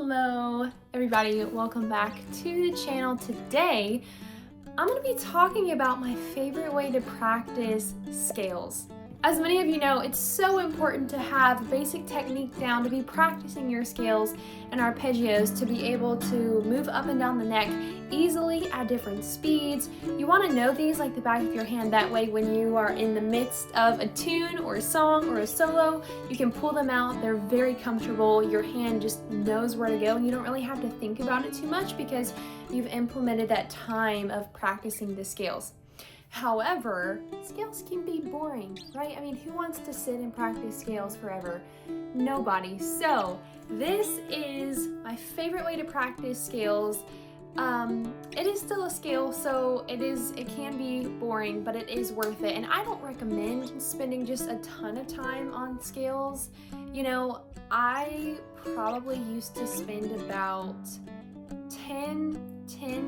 Hello everybody, welcome back to the channel. Today I'm going to be talking about my favorite way to practice scales. As many of you know, it's so important to have basic technique down, to be practicing your scales and arpeggios, to be able to move up and down the neck easily at different speeds. You want to know these like the back of your hand. That way when you are in the midst of a tune or a song or a solo, you can pull them out. They're very comfortable. Your hand just knows where to go and you don't really have to think about it too much because you've implemented that time of practicing the scales. However, scales can be boring, right? I mean, who wants to sit and practice scales forever? Nobody. So this is my favorite way to practice scales. It is still a scale, so it can be boring, but it is worth it. And I don't recommend spending just a ton of time on scales. You know, I probably used to spend about 10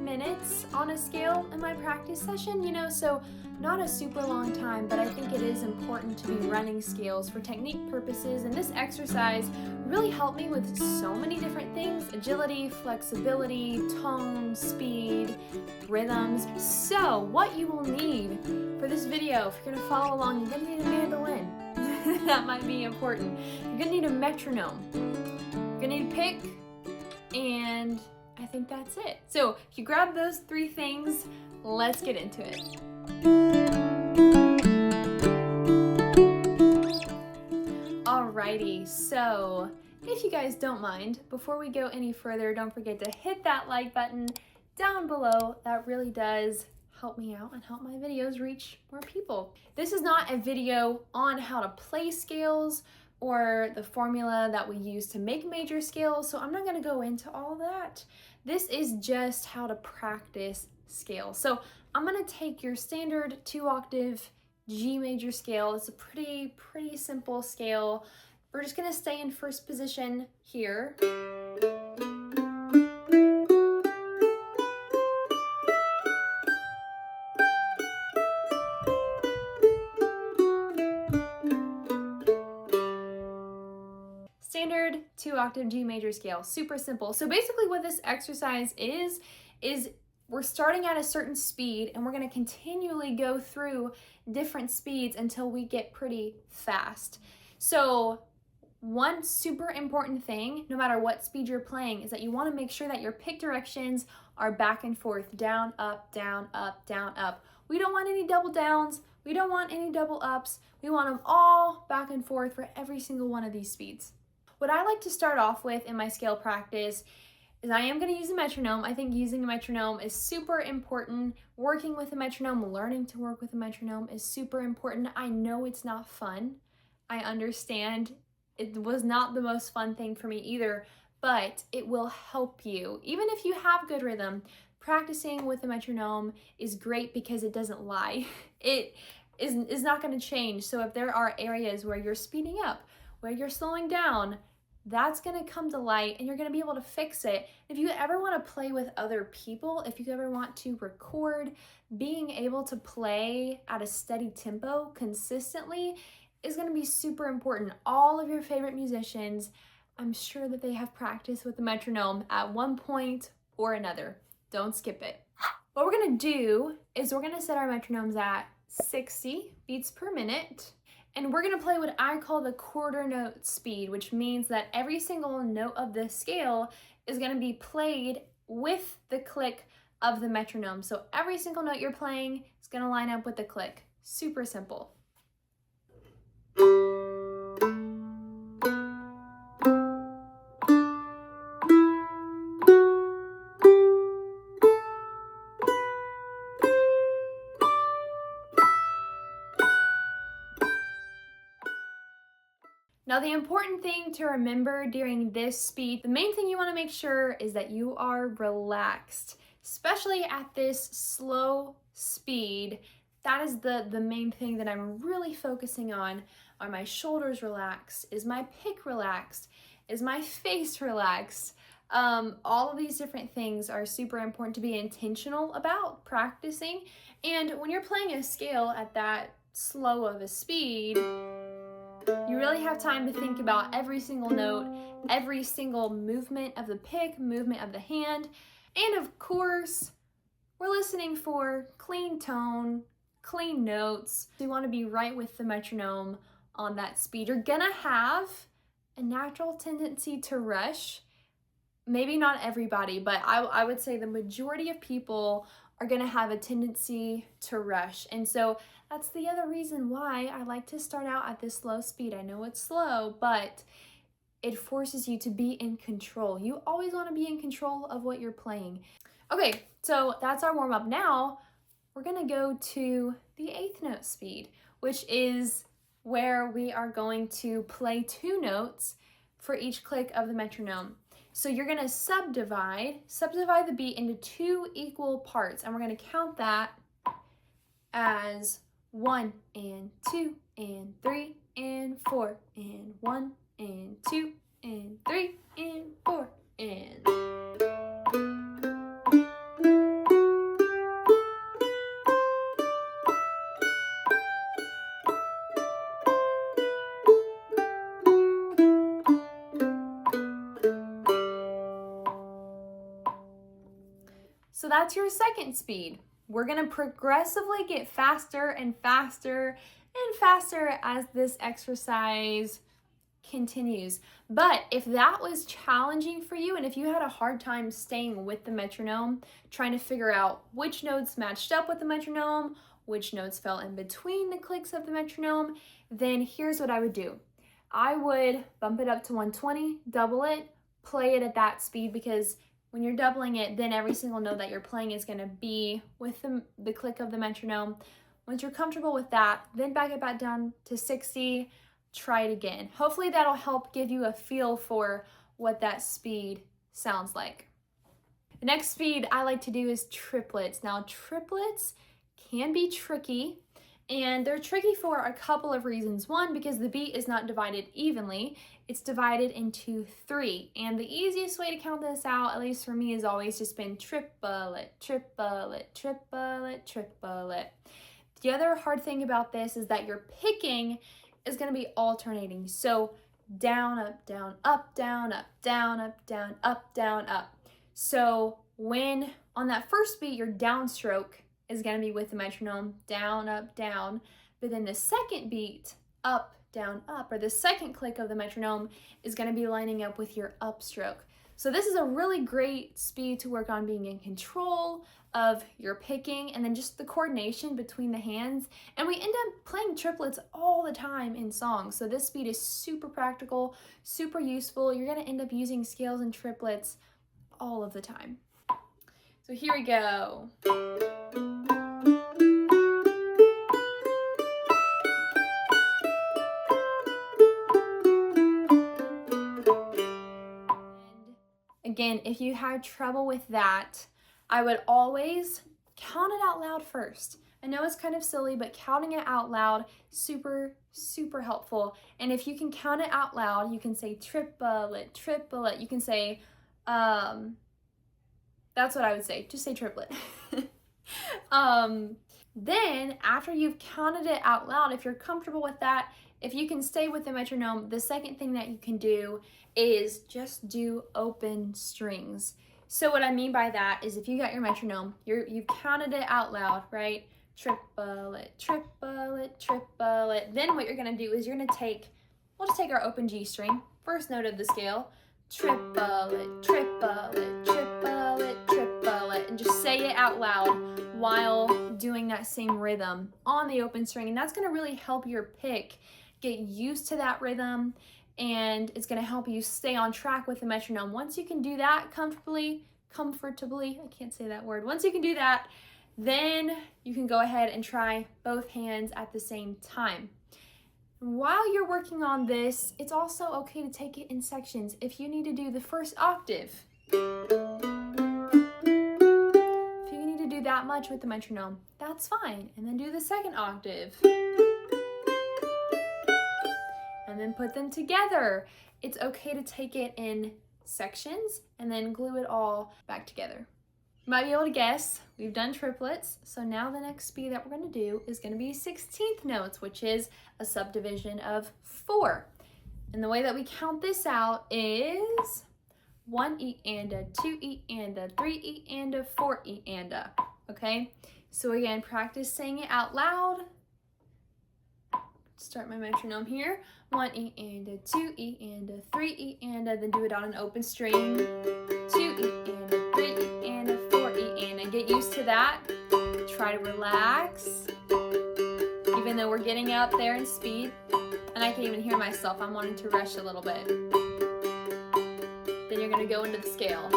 minutes on a scale in my practice session, you know, so not a super long time, but I think it is important to be running scales for technique purposes, and this exercise really helped me with so many different things: agility, flexibility, tone, speed, rhythms. So what you will need for this video, if you're gonna follow along, you're gonna need a mandolin. That might be important. You're gonna need a metronome, you're gonna need a pick, and I think that's it. So if you grab those three things, let's get into it. Alrighty, so if you guys don't mind, before we go any further, don't forget to hit that like button down below. That really does help me out and help my videos reach more people. This is not a video on how to play scales or the formula that we use to make major scales, so I'm not gonna go into all that. This is just how to practice scales. So I'm gonna take your standard 2-octave G major scale. It's a pretty simple scale. We're just gonna stay in first position here. Standard 2-octave G major scale, super simple. So basically what this exercise is we're starting at a certain speed and we're gonna continually go through different speeds until we get pretty fast. So one super important thing, no matter what speed you're playing, is that you wanna make sure that your pick directions are back and forth, down, up, down, up, down, up. We don't want any double downs, we don't want any double ups, we want them all back and forth for every single one of these speeds. What I like to start off with in my scale practice is I am going to use a metronome. I think using a metronome is super important. Working with a metronome, learning to work with a metronome is super important. I know it's not fun. I understand it was not the most fun thing for me either, but it will help you. Even if you have good rhythm, practicing with a metronome is great because it doesn't lie. It is not going to change. So if there are areas where you're speeding up, where you're slowing down, that's gonna come to light and you're gonna be able to fix it. If you ever wanna play with other people, if you ever want to record, being able to play at a steady tempo consistently is gonna be super important. All of your favorite musicians, I'm sure that they have practiced with the metronome at one point or another. Don't skip it. What we're gonna do is we're gonna set our metronomes at 60 beats per minute. And we're gonna play what I call the quarter note speed, which means that every single note of the scale is gonna be played with the click of the metronome. So every single note you're playing is gonna line up with the click. Super simple. Now the important thing to remember during this speed, the main thing you want to make sure is that you are relaxed, especially at this slow speed. That is the main thing that I'm really focusing on. Are my shoulders relaxed? Is my pick relaxed? Is my face relaxed? All of these different things are super important to be intentional about practicing. And when you're playing a scale at that slow of a speed, You really have time to think about every single note, every single movement of the pick, movement of the hand, and of course, we're listening for clean tone, clean notes. You want to be right with the metronome on that speed. You're gonna have a natural tendency to rush. Maybe not everybody, but I would say the majority of people are gonna have a tendency to rush. And so that's the other reason why I like to start out at this slow speed. I know it's slow, but it forces you to be in control. You always want to be in control of what you're playing. Okay, so that's our warm up. Now we're gonna go to the eighth note speed, which is where we are going to play 2 notes for each click of the metronome. So you're gonna subdivide the beat into 2 equal parts, and we're gonna count that as 1 and 2 and 3 and 4 and 1 and 2 and 3 and 4 and. So that's your second speed. We're gonna progressively get faster and faster and faster as this exercise continues. But if that was challenging for you, and if you had a hard time staying with the metronome, trying to figure out which notes matched up with the metronome, which notes fell in between the clicks of the metronome, then here's what I would do. I would bump it up to 120, double it, play it at that speed, because when you're doubling it, then every single note that you're playing is going to be with the click of the metronome. Once you're comfortable with that, then back it back down to 60, try it again. Hopefully that'll help give you a feel for what that speed sounds like. The next speed I like to do is triplets. Now, triplets can be tricky, and they're tricky for a couple of reasons. One, because the beat is not divided evenly. It's divided into 3. And the easiest way to count this out, at least for me, has always just been triplet, triplet, triplet, triplet. The other hard thing about this is that your picking is going to be alternating. So down, up, down, up, down, up, down, up, down, up, down, up. So when on that first beat, your downstroke is going to be with the metronome, down, up, down. But then the second beat, up, down, up, or the second click of the metronome is going to be lining up with your upstroke. So this is a really great speed to work on being in control of your picking, and then just the coordination between the hands. And we end up playing triplets all the time in songs. So this speed is super practical, super useful. You're going to end up using scales and triplets all of the time. So here we go. Again, if you had trouble with that, I would always count it out loud first. I know it's kind of silly, but counting it out loud, super, super helpful. And if you can count it out loud, you can say triplet, triplet. You can say, that's what I would say. Just say triplet. Then after you've counted it out loud, if you're comfortable with that, if you can stay with the metronome, the second thing that you can do is just do open strings. So what I mean by that is if you got your metronome, you've counted it out loud, right? Triplet, triplet, triplet. Then what you're gonna do is we'll just take our open G string, first note of the scale, triplet, triplet, triplet, triplet, and just say it out loud while doing that same rhythm on the open string. And that's gonna really help your pick get used to that rhythm, and it's gonna help you stay on track with the metronome. Once you can do that comfortably, I can't say that word. Once you can do that, then you can go ahead and try both hands at the same time. While you're working on this, it's also okay to take it in sections. If you need to do the first octave, if you need to do that much with the metronome, that's fine. And then do the second octave. And then put them together. It's okay to take it in sections and then glue it all back together. You might be able to guess, we've done triplets, so now the next speed that we're going to do is going to be 16th notes, which is a subdivision of 4. And the way that we count this out is 1 E and a, 2 E and a, 3 E and a, 4 E and a, okay? So again, practice saying it out loud. Start my metronome here. 1 E and a, 2 E and a, 3 E and a, then do it on an open string. 2 E and a, 3 E and a, 4 E and a. Get used to that. Try to relax. Even though we're getting up there in speed, and I can even hear myself, I'm wanting to rush a little bit. Then you're gonna go into the scale.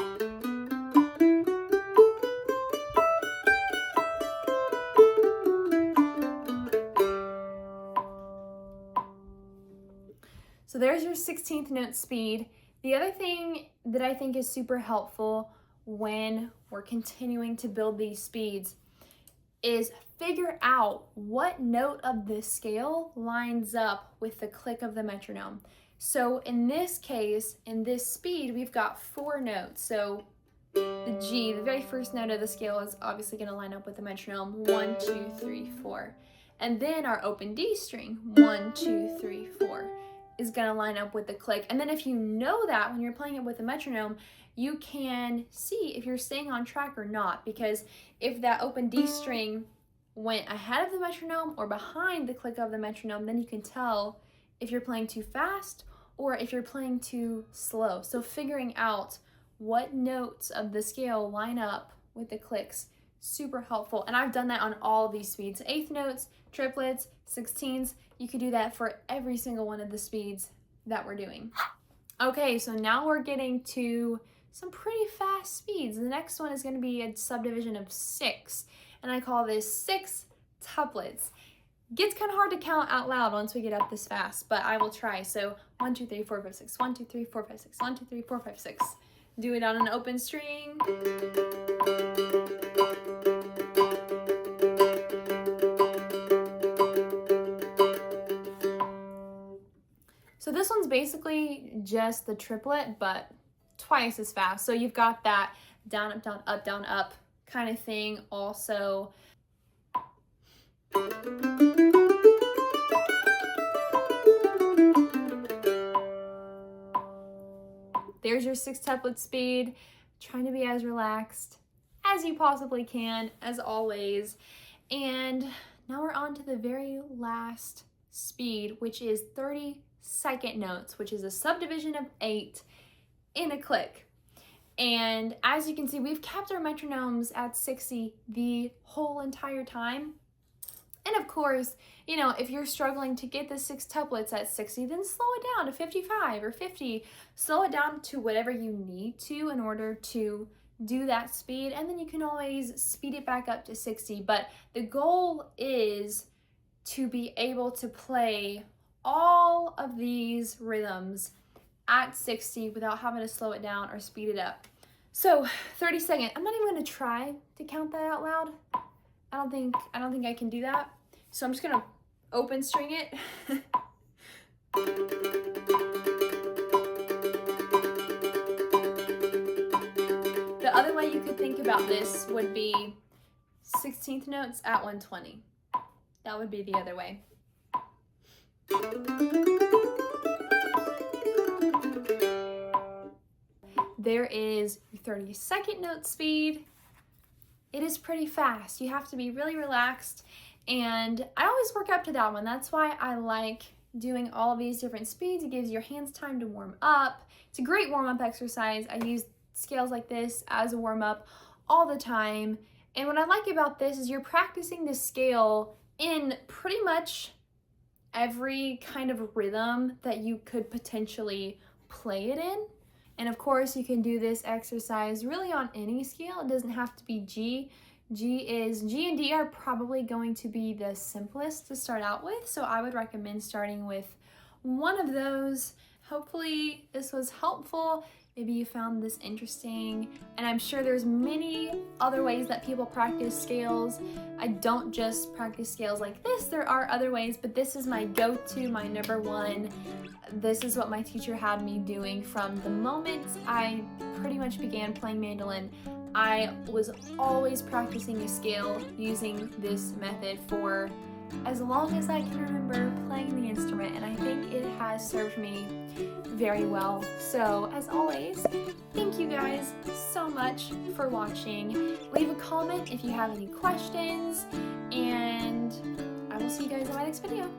So there's your 16th note speed. The other thing that I think is super helpful when we're continuing to build these speeds is figure out what note of the scale lines up with the click of the metronome. So in this case, in this speed, we've got 4 notes. So the G, the very first note of the scale, is obviously going to line up with the metronome. 1, 2, 3, 4. And then our open D string, 1, 2, 3, 4, is going to line up with the click. And then if you know that when you're playing it with the metronome, you can see if you're staying on track or not, because if that open D string went ahead of the metronome or behind the click of the metronome, then you can tell if you're playing too fast or if you're playing too slow. So figuring out what notes of the scale line up with the clicks, super helpful. And I've done that on all of these speeds. 8th notes, triplets, 16s. You could do that for every single one of the speeds that we're doing. Okay, so now we're getting to some pretty fast speeds. The next one is going to be a subdivision of 6, and I call this sixtuplets. Gets kind of hard to count out loud once we get up this fast, but I will try. So 1, 2, 3, 4, 5, 6. 1, 2, 3, 4, 5, 6. 1, 2, 3, 4, 5, 6. Do it on an open string. So this one's basically just the triplet, but twice as fast. So you've got that down, down, up kind of thing also. There's your sextuplet speed. Trying to be as relaxed as you possibly can, as always. And now we're on to the very last speed, which is 32nd notes, which is a subdivision of 8 in a click. And as you can see, we've kept our metronomes at 60 the whole entire time. And of course, you know, if you're struggling to get the sextuplets at 60, then slow it down to 55 or 50. Slow it down to whatever you need to in order to do that speed, and then you can always speed it back up to 60. But the goal is to be able to play all of these rhythms at 60 without having to slow it down or speed it up. So 32nd, I'm not even going to try to count that out loud. I don't think I can do that. So I'm just gonna open string it. The other way you could think about this would be 16th notes at 120. That would be the other way. There is 32nd note speed. It is pretty fast. You have to be really relaxed, and I always work up to that one. That's why I like doing all of these different speeds. It gives your hands time to warm up. It's a great warm-up exercise. I use scales like this as a warm-up all the time, and what I like about this is you're practicing the scale in pretty much every kind of rhythm that you could potentially play it in. And of course, you can do this exercise really on any scale. It doesn't have to be G. G and D are probably going to be the simplest to start out with. So I would recommend starting with one of those. Hopefully this was helpful. Maybe you found this interesting. And I'm sure there's many other ways that people practice scales. I don't just practice scales like this. There are other ways, but this is my go-to, my number one. This is what my teacher had me doing from the moment I pretty much began playing mandolin. I was always practicing the scale using this method for as long as I can remember playing the instrument, and I think it has served me very well. So as always, thank you guys so much for watching. Leave a comment if you have any questions, and I will see you guys in my next video.